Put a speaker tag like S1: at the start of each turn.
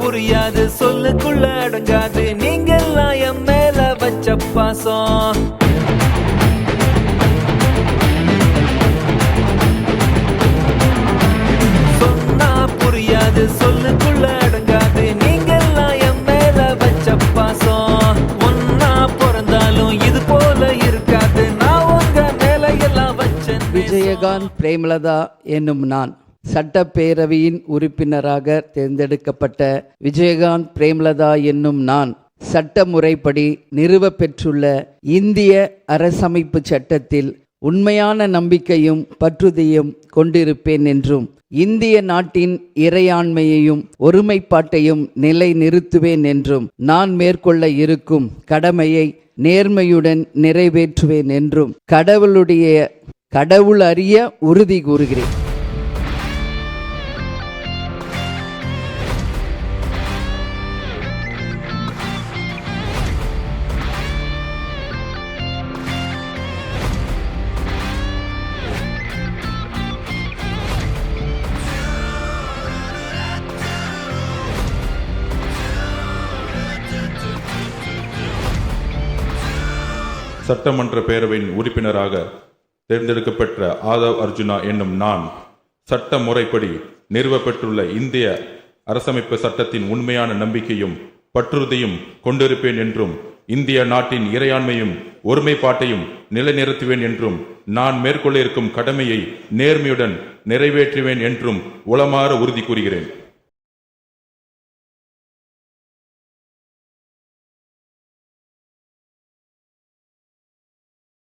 S1: புரியாது சொல்லுக்குள்ள அடங்காது நீங்கெல்லாம் என் மேல வச்ச பாசம். சொன்னா புரியாது சொல்லுக்குள்ள அடங்காது நீங்கெல்லாம் என் மேல வச்ச பாசம். ஒன்னா பிறந்தாலும் இது போல இருக்காது நான் உங்க மேல எல்லாம் வச்சேன்.
S2: விஜயகாந்த் பிரேமலதா என்னும் நான் சட்டப்பேரவையின் உறுப்பினராக தேர்ந்தெடுக்கப்பட்ட விஜயகாந்த் பிரேமலதா என்னும் நான் சட்ட முறைப்படி நிறுவப்பெற்றுள்ள இந்திய அரசமைப்பு சட்டத்தில் உண்மையான நம்பிக்கையும் பற்றுதலையும் கொண்டிருப்பேன் என்றும் இந்திய நாட்டின் இறையாண்மையையும் ஒருமைப்பாட்டையும் நிலைநிறுத்துவேன் என்றும் நான் மேற்கொள்ள இருக்கும் கடமையை நேர்மையுடன் நிறைவேற்றுவேன் என்றும் கடவுள் அறிய உறுதி கூறுகிறேன்.
S3: சட்டமன்ற பேரவையின் உறுப்பினராக தேர்ந்தெடுக்கப்பட்ட ஆதவ் அர்ஜுனா என்னும் நான் சட்ட முறைப்படி நிறுவப்பட்டுள்ள இந்திய அரசமைப்பு சட்டத்தின் உண்மையான நம்பிக்கையும் பற்றுறுதியும் கொண்டிருப்பேன் என்றும் இந்திய நாட்டின் இறையாண்மையும் ஒருமைப்பாட்டையும் நிலைநிறுத்துவேன் என்றும் நான் மேற்கொள்ள இருக்கும் கடமையை நேர்மையுடன் நிறைவேற்றுவேன் என்றும் உளமாற உறுதி கூறுகிறேன்.